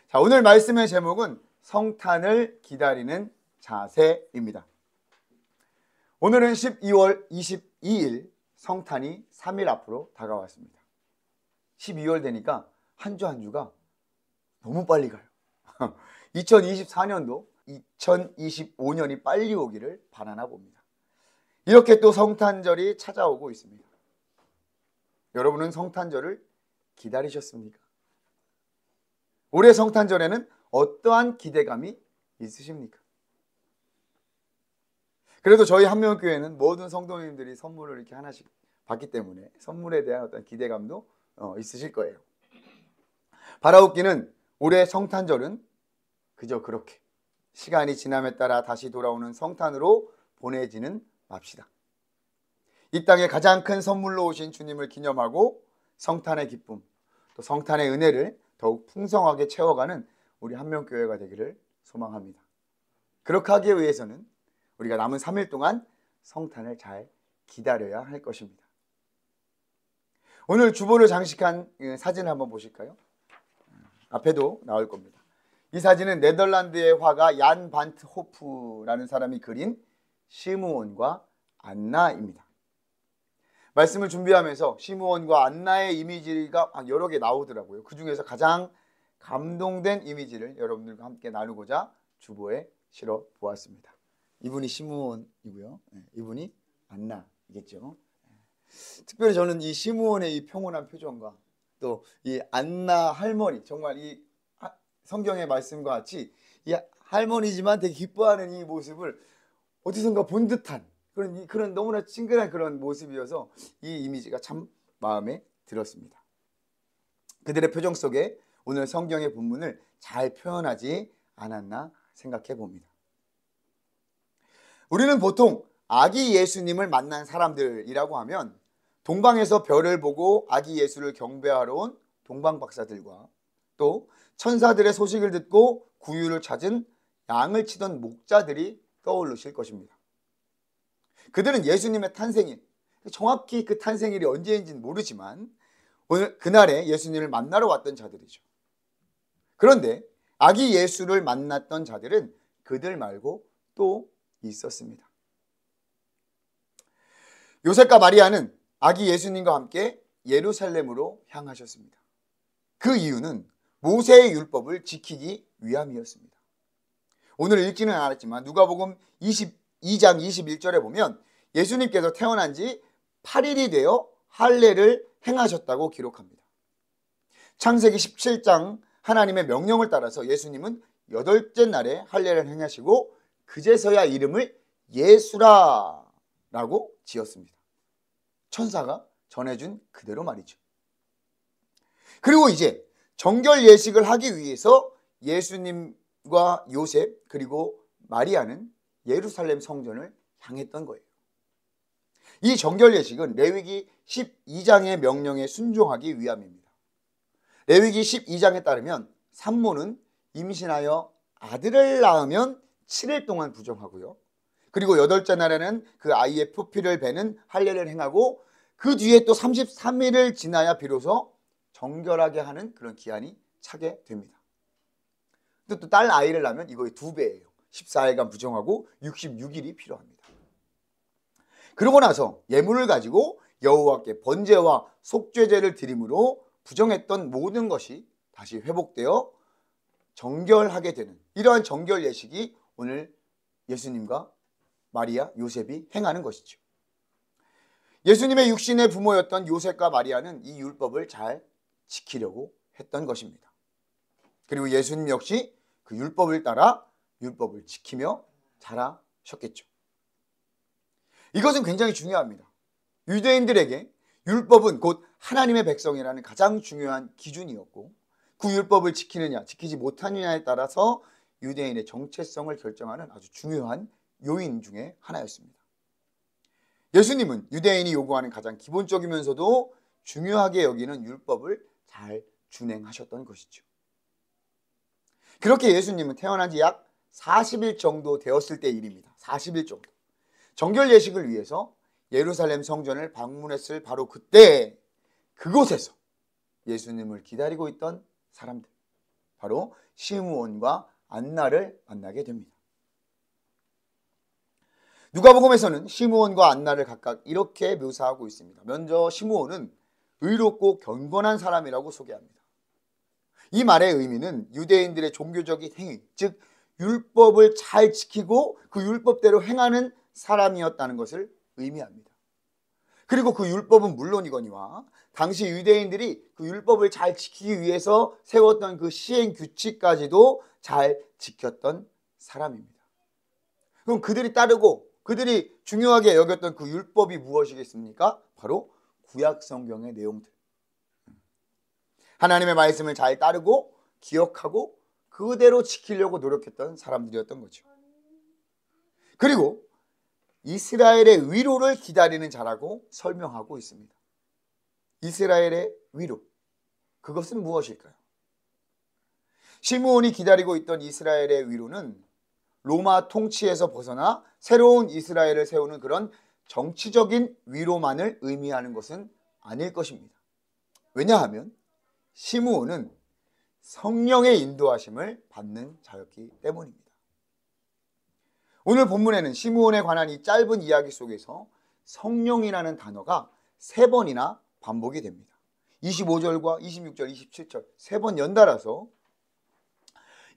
자, 오늘 말씀의 제목은 성탄을 기다리는 자세입니다. 오늘은 12월 22일 성탄이 3일 앞으로 다가왔습니다. 12월 되니까 한 주 한 주가 너무 빨리 가요. 2024년도 2025년이 빨리 오기를 바라나 봅니다. 이렇게 또 성탄절이 찾아오고 있습니다. 여러분은 성탄절을 기다리셨습니까? 올해 성탄절에는 어떠한 기대감이 있으십니까? 그래도 저희 한명교회는 모든 성도님들이 선물을 이렇게 하나씩 받기 때문에 선물에 대한 어떤 기대감도 있으실 거예요. 바라옵기는 올해 성탄절은 그저 그렇게 시간이 지남에 따라 다시 돌아오는 성탄으로 보내지는 맙시다. 이 땅에 가장 큰 선물로 오신 주님을 기념하고 성탄의 기쁨, 또 성탄의 은혜를 더욱 풍성하게 채워가는 우리 한명교회가 되기를 소망합니다. 그렇게 하기 위해서는 우리가 남은 3일 동안 성탄을 잘 기다려야 할 것입니다. 오늘 주보를 장식한 사진을 한번 보실까요? 앞에도 나올 겁니다. 이 사진은 네덜란드의 화가 얀 반트 호프라는 사람이 그린 시므온과 안나입니다. 말씀을 준비하면서 시므온과 안나의 이미지가 여러 개 나오더라고요. 그 중에서 가장 감동된 이미지를 여러분들과 함께 나누고자 주보에 실어 보았습니다. 이분이 시므온이고요. 이분이 안나이겠죠. 특별히 저는 이 시므온의 이 평온한 표정과 또 이 안나 할머니, 정말 이 성경의 말씀과 같이 이 할머니지만 되게 기뻐하는 이 모습을 어디선가 본 듯한 그런 너무나 친근한 그런 모습이어서 이 이미지가 참 마음에 들었습니다. 그들의 표정 속에 오늘 성경의 본문을 잘 표현하지 않았나 생각해 봅니다. 우리는 보통 아기 예수님을 만난 사람들이라고 하면 동방에서 별을 보고 아기 예수를 경배하러 온 동방 박사들과 또 천사들의 소식을 듣고 구유를 찾은 양을 치던 목자들이 떠오르실 것입니다. 그들은 예수님의 탄생일, 정확히 그 탄생일이 언제인지는 모르지만 오늘 그날에 예수님을 만나러 왔던 자들이죠. 그런데 아기 예수를 만났던 자들은 그들 말고 또 있었습니다. 요셉과 마리아는 아기 예수님과 함께 예루살렘으로 향하셨습니다. 그 이유는 모세의 율법을 지키기 위함이었습니다. 오늘 읽지는 않았지만 누가복음 22장 21절에 보면 예수님께서 태어난 지 8일이 되어 할례를 행하셨다고 기록합니다. 창세기 17장 하나님의 명령을 따라서 예수님은 8째 날에 할례를 행하시고 그제서야 이름을 예수라라고 지었습니다. 천사가 전해준 그대로 말이죠. 그리고 이제 정결 예식을 하기 위해서 예수님과 요셉 그리고 마리아는 예루살렘 성전을 향했던 거예요. 이 정결 예식은 레위기 12장의 명령에 순종하기 위함입니다. 레위기 12장에 따르면 산모는 임신하여 아들을 낳으면 7일 동안 부정하고요. 그리고 8째 날에는 그 아이의 표피를 베는 할례를 행하고 그 뒤에 또 33일을 지나야 비로소 정결하게 하는 그런 기한이 차게 됩니다. 또 딸 아이를 낳으면 이거의 2배예요. 14일간 부정하고 66일이 필요합니다. 그러고 나서 예물을 가지고 여호와께 번제와 속죄제를 드림으로 부정했던 모든 것이 다시 회복되어 정결하게 되는 이러한 정결 예식이 오늘 예수님과 마리아, 요셉이 행하는 것이죠. 예수님의 육신의 부모였던 요셉과 마리아는 이 율법을 잘 지키려고 했던 것입니다. 그리고 예수님 역시 그 율법을 따라 율법을 지키며 자라셨겠죠. 이것은 굉장히 중요합니다. 유대인들에게 율법은 곧 하나님의 백성이라는 가장 중요한 기준이었고 그 율법을 지키느냐 지키지 못하느냐에 따라서 유대인의 정체성을 결정하는 아주 중요한 요인 중에 하나였습니다. 예수님은 유대인이 요구하는 가장 기본적이면서도 중요하게 여기는 율법을 잘 준행하셨던 것이죠. 그렇게 예수님은 태어난 지 약 40일 정도 되었을 때 일입니다. 40일 정도. 정결 예식을 위해서 예루살렘 성전을 방문했을 바로 그때 그곳에서 예수님을 기다리고 있던 사람들. 바로 시므온과 안나를 만나게 됩니다. 누가복음에서는 시므온과 안나를 각각 이렇게 묘사하고 있습니다. 먼저 시므온은 의롭고 경건한 사람이라고 소개합니다. 이 말의 의미는 유대인들의 종교적인 행위, 즉 율법을 잘 지키고 그 율법대로 행하는 사람이었다는 것을 의미합니다. 그리고 그 율법은 물론이거니와 당시 유대인들이 그 율법을 잘 지키기 위해서 세웠던 그 시행 규칙까지도 잘 지켰던 사람입니다. 그럼 그들이 따르고 그들이 중요하게 여겼던 그 율법이 무엇이겠습니까? 바로 구약 성경의 내용들. 하나님의 말씀을 잘 따르고 기억하고 그대로 지키려고 노력했던 사람들이었던 거죠. 그리고 이스라엘의 위로를 기다리는 자라고 설명하고 있습니다. 이스라엘의 위로, 그것은 무엇일까요? 시므온이 기다리고 있던 이스라엘의 위로는 로마 통치에서 벗어나 새로운 이스라엘을 세우는 그런 정치적인 위로만을 의미하는 것은 아닐 것입니다. 왜냐하면 시므온은 성령의 인도하심을 받는 자였기 때문입니다. 오늘 본문에는 시므온에 관한 이 짧은 이야기 속에서 성령이라는 단어가 3번이나 반복이 됩니다. 25절과 26절, 27절 3번 연달아서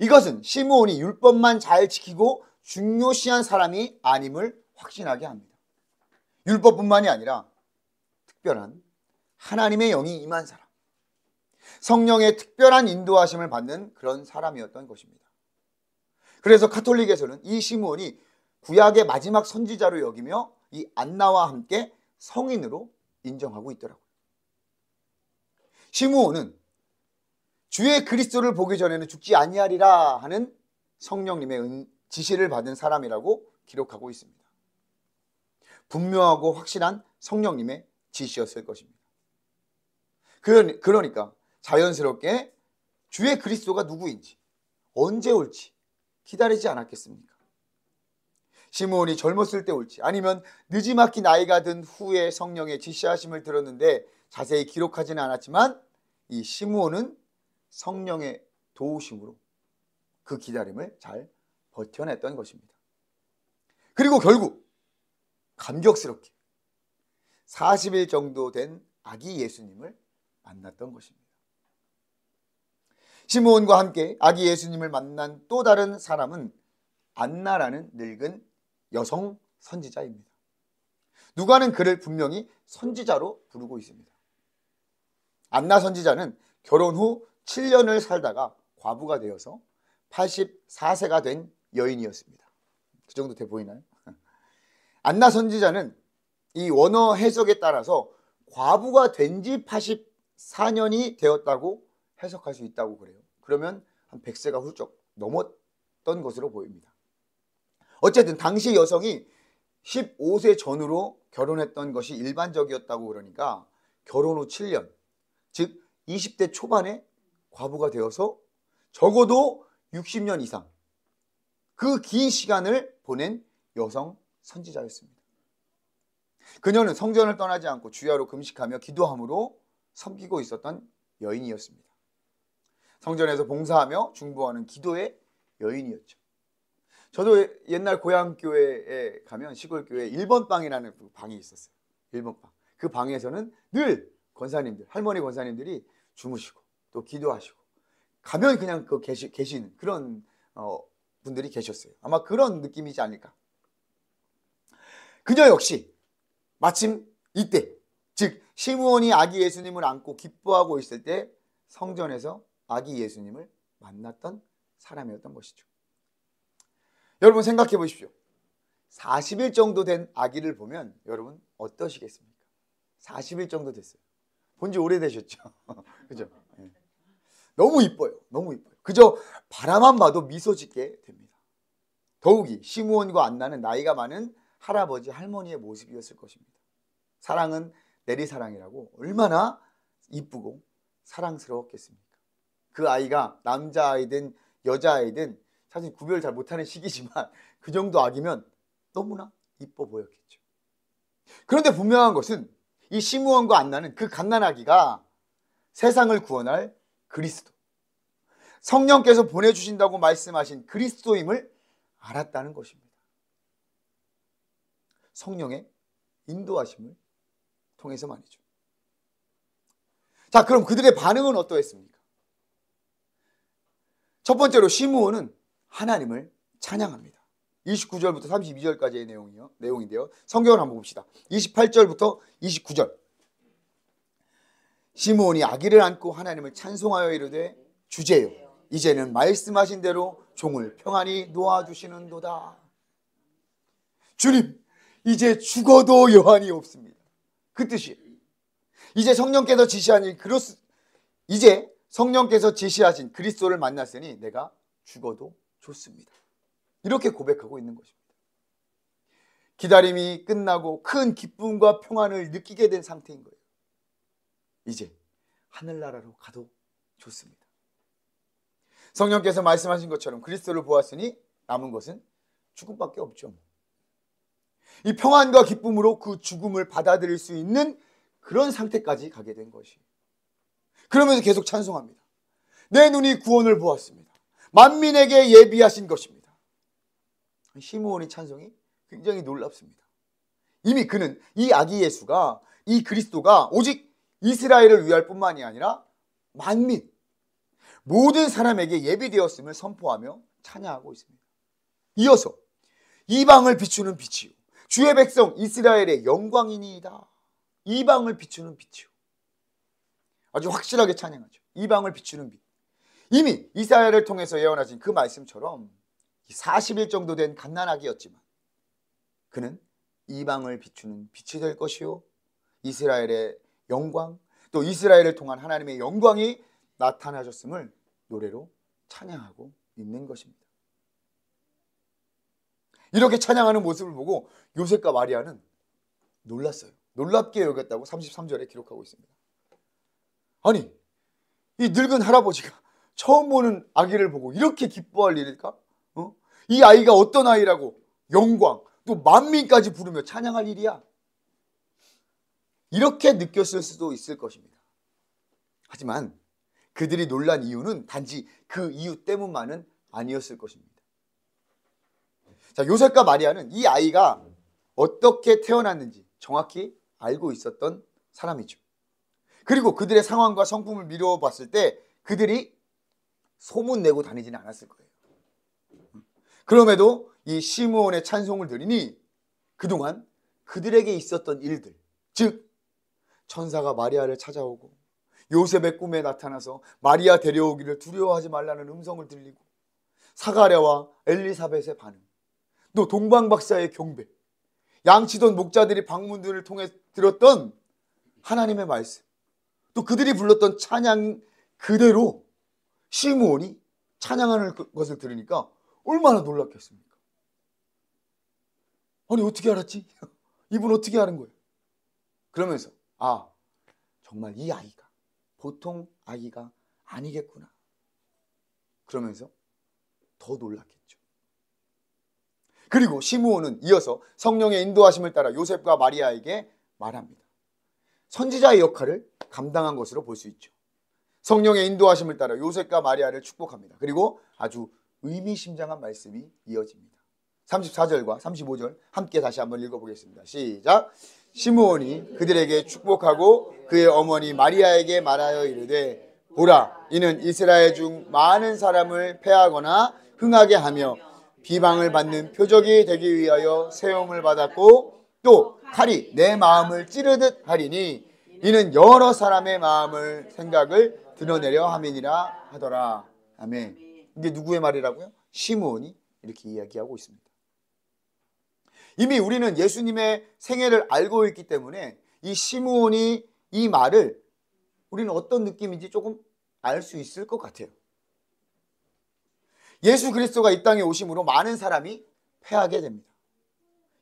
이것은 시므온이 율법만 잘 지키고 중요시한 사람이 아님을 확신하게 합니다. 율법뿐만이 아니라 특별한 하나님의 영이 임한 사람, 성령의 특별한 인도하심을 받는 그런 사람이었던 것입니다. 그래서 가톨릭에서는 이 시므온이 구약의 마지막 선지자로 여기며 이 안나와 함께 성인으로 인정하고 있더라고요. 시므온은 주의 그리스도를 보기 전에는 죽지 아니하리라 하는 성령님의 지시를 받은 사람이라고 기록하고 있습니다. 분명하고 확실한 성령님의 지시였을 것입니다. 그러니까 자연스럽게 주의 그리스도가 누구인지 언제 올지 기다리지 않았겠습니까? 시므온이 젊었을 때 올지 아니면 느지막이 나이가 든 후에 성령의 지시하심을 들었는데 자세히 기록하지는 않았지만 이 시므온은 성령의 도우심으로 그 기다림을 잘 버텨냈던 것입니다. 그리고 결국 감격스럽게 40일 정도 된 아기 예수님을 만났던 것입니다. 시므온과 함께 아기 예수님을 만난 또 다른 사람은 안나라는 늙은 여성 선지자입니다. 누가는 그를 분명히 선지자로 부르고 있습니다. 안나 선지자는 결혼 후 7년을 살다가 과부가 되어서 84세가 된 여인이었습니다. 그 정도 돼 보이나요? 안나 선지자는 이 원어 해석에 따라서 과부가 된 지 84년이 되었다고 해석할 수 있다고 그래요. 그러면 한 100세가 훌쩍 넘었던 것으로 보입니다. 어쨌든 당시 여성이 15세 전후로 결혼했던 것이 일반적이었다고 그러니까 결혼 후 7년, 즉 20대 초반에 과부가 되어서 적어도 60년 이상 그 긴 시간을 보낸 여성 선지자였습니다. 그녀는 성전을 떠나지 않고 주야로 금식하며 기도함으로 섬기고 있었던 여인이었습니다. 성전에서 봉사하며 중보하는 기도의 여인이었죠. 저도 옛날 고향교회에 가면 시골교회 1번 방이라는 방이 있었어요. 1번 방. 그 방에서는 늘 권사님들, 할머니 권사님들이 주무시고 또 기도하시고 가면 그냥 그 계시는 그런 분들이 계셨어요. 아마 그런 느낌이지 않을까. 그녀 역시 마침 이때, 즉 시므온이 아기 예수님을 안고 기뻐하고 있을 때 성전에서 아기 예수님을 만났던 사람이었던 것이죠. 여러분 생각해 보십시오. 40일 정도 된 아기를 보면 여러분 어떠시겠습니까? 40일 정도 됐어요. 본지 오래되셨죠? 그죠? 네. 너무 이뻐요. 너무 이뻐요. 그저 바라만 봐도 미소 짓게 됩니다. 더욱이 시므온과 안나는 나이가 많은 할아버지, 할머니의 모습이었을 것입니다. 사랑은 내리사랑이라고 얼마나 이쁘고 사랑스러웠겠습니까? 그 아이가 남자아이든 여자아이든 사실 구별 잘 못하는 시기지만 그 정도 아기면 너무나 이뻐 보였겠죠. 그런데 분명한 것은 이 시므온과 안나는 그 갓난아기가 세상을 구원할 그리스도, 성령께서 보내주신다고 말씀하신 그리스도임을 알았다는 것입니다. 성령의 인도하심을 통해서 말이죠. 자, 그럼 그들의 반응은 어떠했습니까? 첫 번째로 시므온은 하나님을 찬양합니다. 29절부터 32절까지의 내용인데요. 성경을 한번 봅시다. 28절부터 29절. 시므온이 아기를 안고 하나님을 찬송하여 이르되 주제요 이제는 말씀하신 대로 종을 평안히 놓아주시는도다. 주님, 이제 죽어도 여한이 없습니다. 그 뜻이에요. 이제 성령께서 지시하신 그리스도를 만났으니 내가 죽어도 좋습니다. 이렇게 고백하고 있는 것입니다. 기다림이 끝나고 큰 기쁨과 평안을 느끼게 된 상태인 거예요. 이제 하늘나라로 가도 좋습니다. 성령께서 말씀하신 것처럼 그리스도를 보았으니 남은 것은 죽음밖에 없죠. 이 평안과 기쁨으로 그 죽음을 받아들일 수 있는 그런 상태까지 가게 된 것이에요. 그러면서 계속 찬송합니다. 내 눈이 구원을 보았습니다. 만민에게 예비하신 것입니다. 시므온의 찬송이 굉장히 놀랍습니다. 이미 그는 이 아기 예수가, 이 그리스도가 오직 이스라엘을 위할 뿐만이 아니라 만민, 모든 사람에게 예비되었음을 선포하며 찬양하고 있습니다. 이어서 이방을 비추는 빛이요 주의 백성 이스라엘의 영광이니이다. 이방을 비추는 빛이요. 아주 확실하게 찬양하죠. 이방을 비추는 빛. 이미 이사야를 통해서 예언하신 그 말씀처럼 40일 정도 된 갓난아기였지만 그는 이방을 비추는 빛이 될 것이요 이스라엘의 영광, 또 이스라엘을 통한 하나님의 영광이 나타나셨음을 노래로 찬양하고 있는 것입니다. 이렇게 찬양하는 모습을 보고 요셉과 마리아는 놀랐어요. 놀랍게 여겼다고 33절에 기록하고 있습니다. 아니, 이 늙은 할아버지가 처음 보는 아기를 보고 이렇게 기뻐할 일일까? 이 아이가 어떤 아이라고 영광, 또 만민까지 부르며 찬양할 일이야? 이렇게 느꼈을 수도 있을 것입니다. 하지만 그들이 놀란 이유는 단지 그 이유 때문만은 아니었을 것입니다. 자, 요셉과 마리아는 이 아이가 어떻게 태어났는지 정확히 알고 있었던 사람이죠. 그리고 그들의 상황과 성품을 미루어 봤을 때 그들이 소문내고 다니지는 않았을 거예요. 그럼에도 이 시므온의 찬송을 들으니 그동안 그들에게 있었던 일들, 즉 천사가 마리아를 찾아오고 요셉의 꿈에 나타나서 마리아 데려오기를 두려워하지 말라는 음성을 들리고 사가랴와 엘리사벳의 반응, 또 동방박사의 경배, 양치던 목자들이 방문들을 통해 들었던 하나님의 말씀, 또 그들이 불렀던 찬양 그대로 시므온이 찬양하는 것을 들으니까 얼마나 놀랐겠습니까? 아니 어떻게 알았지? 이분 어떻게 아는 거예요? 그러면서 정말 이 아이가 보통 아이가 아니겠구나. 그러면서 더 놀랐겠죠. 그리고 시므온은 이어서 성령의 인도하심을 따라 요셉과 마리아에게 말합니다. 선지자의 역할을 감당한 것으로 볼 수 있죠. 성령의 인도하심을 따라 요셉과 마리아를 축복합니다. 그리고 아주 의미심장한 말씀이 이어집니다. 34절과 35절 함께 다시 한번 읽어보겠습니다. 시작. 시므온이 그들에게 축복하고 그의 어머니 마리아에게 말하여 이르되 보라, 이는 이스라엘 중 많은 사람을 패하거나 흥하게 하며 비방을 받는 표적이 되기 위하여 세움을 받았고 또 칼이 내 마음을 찌르듯 하리니 이는 여러 사람의 마음을 생각을 드러내려 함이니라 하더라. 아멘. 이게 누구의 말이라고요? 시므온이 이렇게 이야기하고 있습니다. 이미 우리는 예수님의 생애를 알고 있기 때문에 이 시므온이 이 말을 우리는 어떤 느낌인지 조금 알 수 있을 것 같아요. 예수 그리스도가 이 땅에 오심으로 많은 사람이 패하게 됩니다.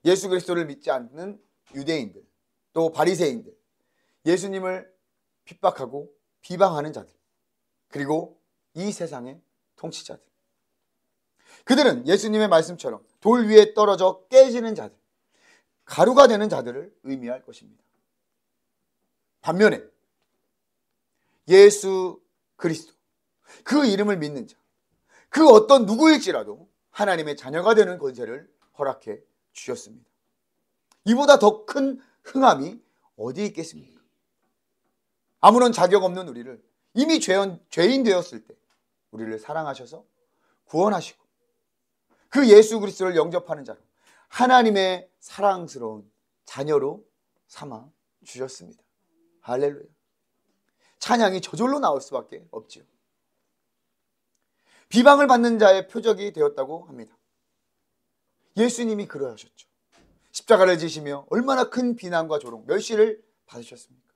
예수 그리스도를 믿지 않는 유대인들, 또 바리새인들, 예수님을 핍박하고 비방하는 자들, 그리고 이 세상의 통치자들. 그들은 예수님의 말씀처럼 돌 위에 떨어져 깨지는 자들, 가루가 되는 자들을 의미할 것입니다. 반면에 예수 그리스도, 그 이름을 믿는 자, 그 어떤 누구일지라도 하나님의 자녀가 되는 권세를 허락해 주셨습니다. 이보다 더 큰 흥함이 어디 있겠습니까? 아무런 자격 없는 우리를 이미 죄인 되었을 때 우리를 사랑하셔서 구원하시고 그 예수 그리스도를 영접하는 자로 하나님의 사랑스러운 자녀로 삼아 주셨습니다. 할렐루야. 찬양이 저절로 나올 수밖에 없지요. 비방을 받는 자의 표적이 되었다고 합니다. 예수님이 그러하셨죠. 십자가를 지시며 얼마나 큰 비난과 조롱, 멸시를 받으셨습니까?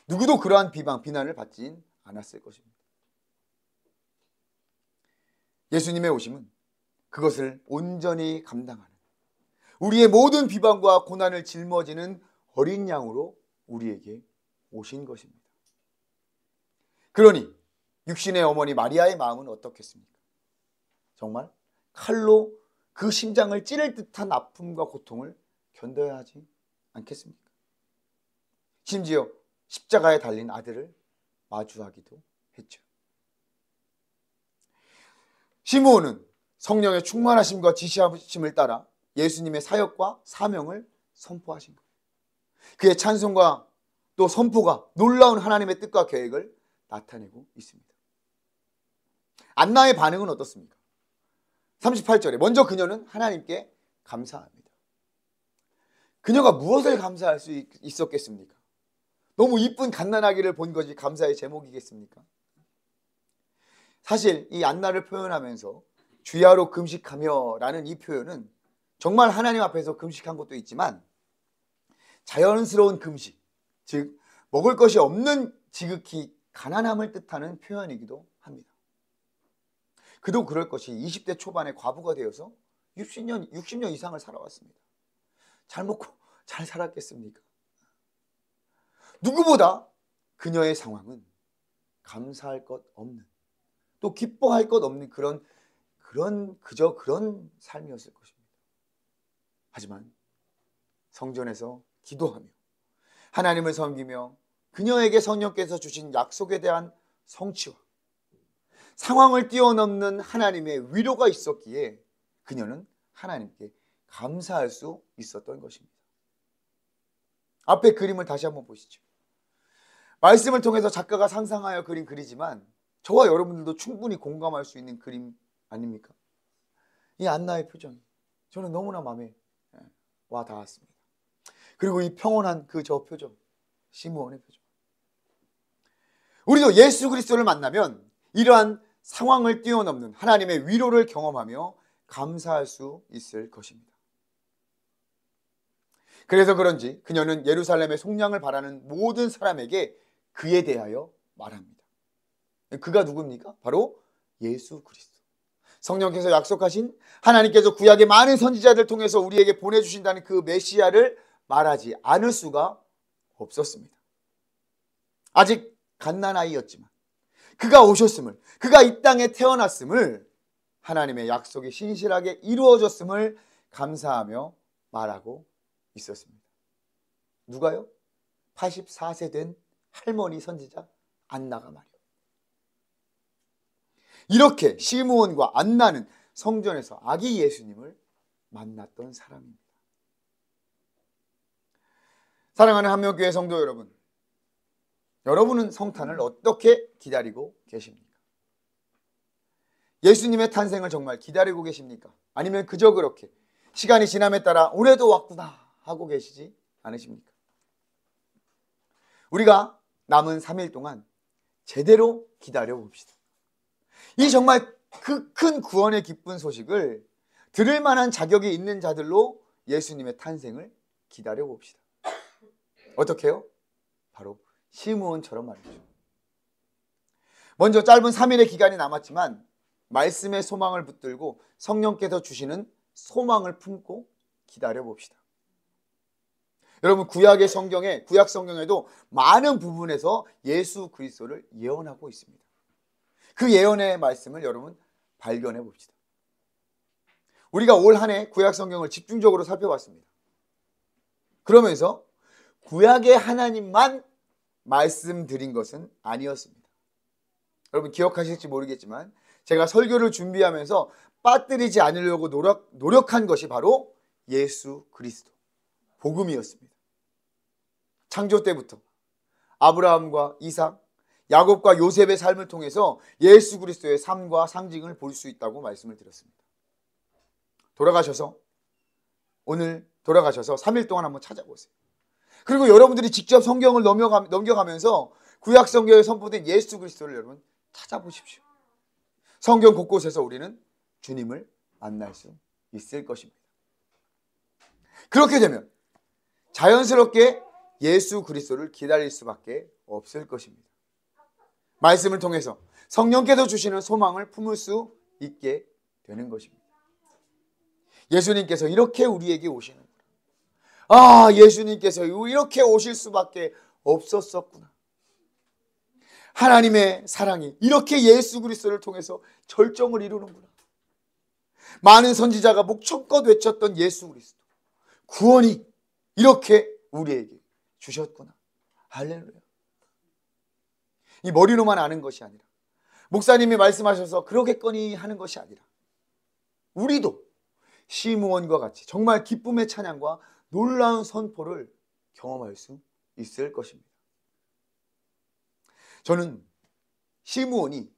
누구도 그러한 비난을 받진 않았을 것입니다. 예수님의 오심은 그것을 온전히 감당하는, 우리의 모든 비방과 고난을 짊어지는 어린 양으로 우리에게 오신 것입니다. 그러니 육신의 어머니 마리아의 마음은 어떻겠습니까? 정말 칼로 그 심장을 찌를 듯한 아픔과 고통을 견뎌야 하지 않겠습니까? 심지어 십자가에 달린 아들을 마주하기도 했죠. 시므온은 성령의 충만하심과 지시하심을 따라 예수님의 사역과 사명을 선포하신 거예요. 그의 찬송과 또 선포가 놀라운 하나님의 뜻과 계획을 나타내고 있습니다. 안나의 반응은 어떻습니까? 38절에 먼저 그녀는 하나님께 감사합니다. 그녀가 무엇을 감사할 수 있었겠습니까? 너무 이쁜 갓난아기를 본 것이 감사의 제목이겠습니까? 사실 이 안나를 표현하면서 주야로 금식하며 라는 이 표현은 정말 하나님 앞에서 금식한 것도 있지만 자연스러운 금식, 즉 먹을 것이 없는 지극히 가난함을 뜻하는 표현이기도 합니다. 그도 그럴 것이 20대 초반에 과부가 되어서 60년 이상을 살아왔습니다. 잘 먹고 잘 살았겠습니까? 누구보다 그녀의 상황은 감사할 것 없는, 또 기뻐할 것 없는 그저 그런 삶이었을 것입니다. 하지만 성전에서 기도하며 하나님을 섬기며 그녀에게 성령께서 주신 약속에 대한 성취와 상황을 뛰어넘는 하나님의 위로가 있었기에 그녀는 하나님께 감사할 수 있었던 것입니다. 앞에 그림을 다시 한번 보시죠. 말씀을 통해서 작가가 상상하여 그린 글이지만 저와 여러분들도 충분히 공감할 수 있는 그림 아닙니까? 이 안나의 표정이 저는 너무나 마음에 와 닿았습니다. 그리고 이 평온한 그 저 표정, 시므온의 표정. 우리도 예수 그리스도를 만나면 이러한 상황을 뛰어넘는 하나님의 위로를 경험하며 감사할 수 있을 것입니다. 그래서 그런지 그녀는 예루살렘의 속량을 바라는 모든 사람에게 그에 대하여 말합니다. 그가 누굽니까? 바로 예수 그리스도. 성령께서 약속하신, 하나님께서 구약의 많은 선지자들 통해서 우리에게 보내주신다는 그 메시아를 말하지 않을 수가 없었습니다. 아직 갓난아이였지만 그가 오셨음을, 그가 이 땅에 태어났음을, 하나님의 약속이 신실하게 이루어졌음을 감사하며 말하고 있었습니다. 누가요? 84세 된 할머니 선지자 안나가 말이에요. 이렇게 시므온과 안나는 성전에서 아기 예수님을 만났던 사람입니다. 사랑하는 한명교회 성도 여러분, 여러분은 성탄을 어떻게 기다리고 계십니까? 예수님의 탄생을 정말 기다리고 계십니까? 아니면 그저 그렇게 시간이 지남에 따라 올해도 왔구나 하고 계시지 않으십니까? 우리가 남은 3일 동안 제대로 기다려 봅시다. 이 정말 그 큰 구원의 기쁜 소식을 들을 만한 자격이 있는 자들로 예수님의 탄생을 기다려 봅시다. 어떻게 해요? 바로 시므온처럼 말이죠. 먼저 짧은 3일의 기간이 남았지만 말씀의 소망을 붙들고 성령께서 주시는 소망을 품고 기다려 봅시다. 여러분, 구약 성경에도 많은 부분에서 예수 그리스도를 예언하고 있습니다. 그 예언의 말씀을 여러분 발견해 봅시다. 우리가 올 한 해 구약 성경을 집중적으로 살펴봤습니다. 그러면서 구약의 하나님만 말씀드린 것은 아니었습니다. 여러분 기억하실지 모르겠지만 제가 설교를 준비하면서 빠뜨리지 않으려고 노력한 것이 바로 예수 그리스도, 복음이었습니다. 창조 때부터 아브라함과 이삭, 야곱과 요셉의 삶을 통해서 예수 그리스도의 삶과 상징을 볼 수 있다고 말씀을 드렸습니다. 오늘 돌아가셔서 3일 동안 한번 찾아보세요. 그리고 여러분들이 직접 성경을 넘겨가면서 구약 성경에 선포된 예수 그리스도를 여러분 찾아보십시오. 성경 곳곳에서 우리는 주님을 만날 수 있을 것입니다. 그렇게 되면 자연스럽게 예수 그리스도를 기다릴 수밖에 없을 것입니다. 말씀을 통해서 성령께서 주시는 소망을 품을 수 있게 되는 것입니다. 예수님께서 이렇게 우리에게 오시는구나. 예수님께서 이렇게 오실 수밖에 없었었구나. 하나님의 사랑이 이렇게 예수 그리스도를 통해서 절정을 이루는구나. 많은 선지자가 목청껏 외쳤던 예수 그리스도, 구원이 이렇게 우리에게 주셨구나. 할렐루야. 이 머리로만 아는 것이 아니라, 목사님이 말씀하셔서 그러겠거니 하는 것이 아니라, 우리도 시므온과 같이 정말 기쁨의 찬양과 놀라운 선포를 경험할 수 있을 것입니다. 저는 시므온이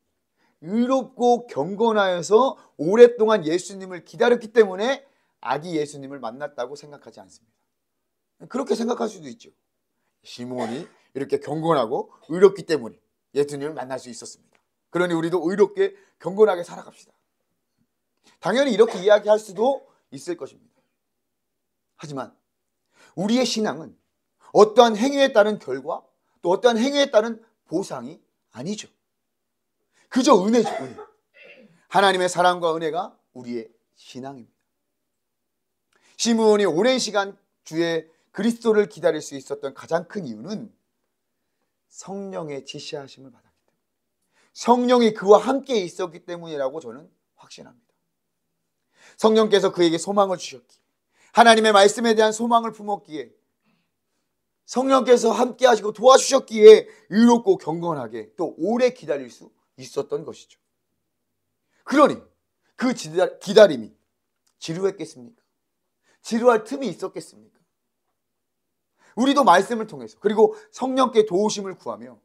의롭고 경건하여서 오랫동안 예수님을 기다렸기 때문에 아기 예수님을 만났다고 생각하지 않습니다. 그렇게 생각할 수도 있죠. 시므온이 이렇게 경건하고 의롭기 때문에 예수님을 만날 수 있었습니다. 그러니 우리도 의롭게 경건하게 살아갑시다. 당연히 이렇게 이야기할 수도 있을 것입니다. 하지만 우리의 신앙은 어떠한 행위에 따른 결과, 또 어떠한 행위에 따른 보상이 아니죠. 그저 은혜죠, 은혜. 하나님의 사랑과 은혜가 우리의 신앙입니다. 시므온이 오랜 시간 주의 그리스도를 기다릴 수 있었던 가장 큰 이유는 성령의 지시하심을 받았기 때문에, 성령이 그와 함께 있었기 때문이라고 저는 확신합니다. 성령께서 그에게 소망을 주셨기에, 하나님의 말씀에 대한 소망을 품었기에, 성령께서 함께 하시고 도와주셨기에 의롭고 경건하게 또 오래 기다릴 수 있었던 것이죠. 그러니 그 기다림이 지루했겠습니까? 지루할 틈이 있었겠습니까? 우리도 말씀을 통해서, 그리고 성령께 도우심을 구하며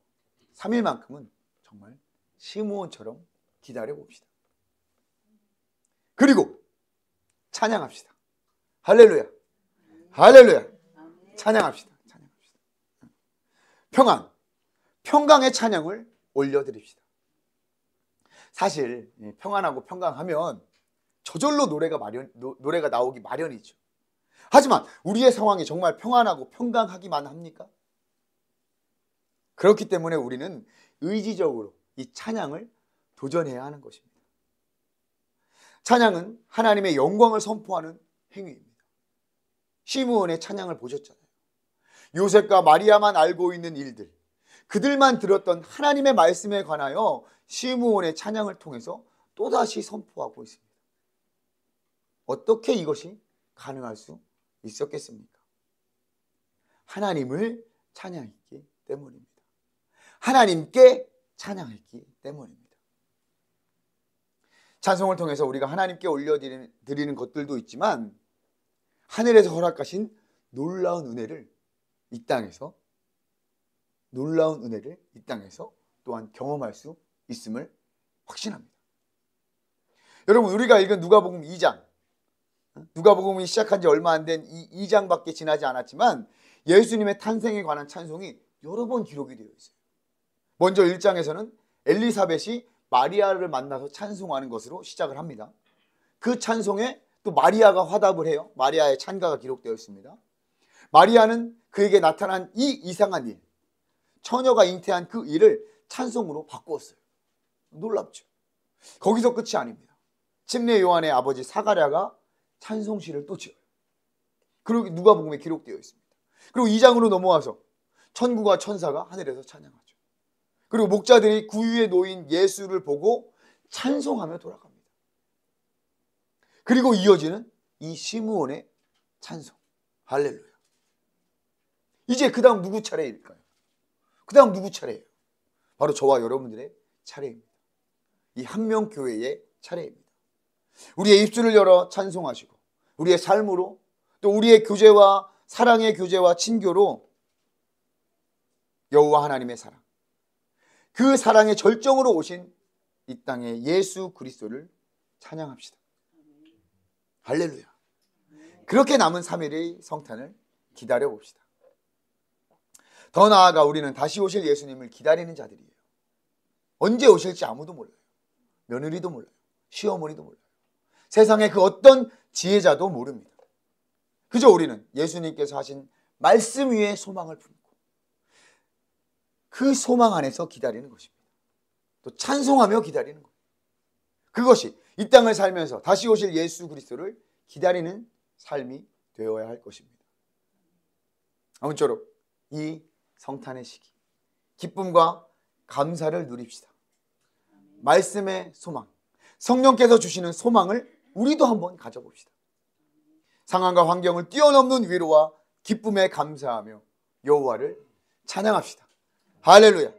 3일만큼은 정말 시므온처럼 기다려 봅시다. 그리고 찬양합시다. 할렐루야, 할렐루야. 찬양합시다. 평강의 찬양을 올려드립시다. 사실 평안하고 평강하면 저절로 노래가 나오기 마련이죠. 하지만 우리의 상황이 정말 평안하고 평강하기만 합니까? 그렇기 때문에 우리는 의지적으로 이 찬양을 도전해야 하는 것입니다. 찬양은 하나님의 영광을 선포하는 행위입니다. 시므온의 찬양을 보셨잖아요. 요셉과 마리아만 알고 있는 일들, 그들만 들었던 하나님의 말씀에 관하여 시므온의 찬양을 통해서 또다시 선포하고 있습니다. 어떻게 이것이 가능할 수 있었겠습니까? 하나님을 찬양했기 때문입니다. 하나님께 찬양했기 때문입니다. 찬송을 통해서 우리가 하나님께 올려드리는 것들도 있지만, 하늘에서 허락하신 놀라운 은혜를 이 땅에서 또한 경험할 수 있음을 확신합니다. 여러분, 우리가 읽은 누가복음 2장, 누가복음이 시작한 지 얼마 안 된 이 2장밖에 지나지 않았지만 예수님의 탄생에 관한 찬송이 여러 번 기록이 되어 있어요. 먼저 1장에서는 엘리사벳이 마리아를 만나서 찬송하는 것으로 시작을 합니다. 그 찬송에 또 마리아가 화답을 해요. 마리아의 찬가가 기록되어 있습니다. 마리아는 그에게 나타난 이 이상한 일, 처녀가 잉태한 그 일을 찬송으로 바꾸었어요. 놀랍죠. 거기서 끝이 아닙니다. 침례 요한의 아버지 사가랴가 찬송시를 또 지어요. 그리고 누가복음에 기록되어 있습니다. 그리고 2장으로 넘어와서 천구가 천사가 하늘에서 찬양하죠. 그리고 목자들이 구유에 놓인 예수를 보고 찬송하며 돌아갑니다. 그리고 이어지는 이 시므온의 찬송, 할렐루야. 이제 그 다음 누구 차례일까요? 그 다음 누구 차례예요? 바로 저와 여러분들의 차례입니다. 이 한명교회의 차례입니다. 우리의 입술을 열어 찬송하시고 우리의 삶으로 또 우리의 교제와 사랑의 교제와 친교로 여호와 하나님의 사랑, 그 사랑의 절정으로 오신 이 땅의 예수 그리스도를 찬양합시다. 할렐루야. 그렇게 남은 3일의 성탄을 기다려 봅시다. 더 나아가 우리는 다시 오실 예수님을 기다리는 자들이에요. 언제 오실지 아무도 몰라요. 며느리도 몰라요. 시어머니도 몰라요. 세상의 그 어떤 지혜자도 모릅니다. 그저 우리는 예수님께서 하신 말씀 위에 소망을 품고 그 소망 안에서 기다리는 것입니다. 또 찬송하며 기다리는 것. 그것이 이 땅을 살면서 다시 오실 예수 그리스도를 기다리는 삶이 되어야 할 것입니다. 아무쪼록 이 성탄의 시기 기쁨과 감사를 누립시다. 말씀의 소망, 성령께서 주시는 소망을 우리도 한번 가져봅시다. 상황과 환경을 뛰어넘는 위로와 기쁨에 감사하며 여호와를 찬양합시다. 할렐루야.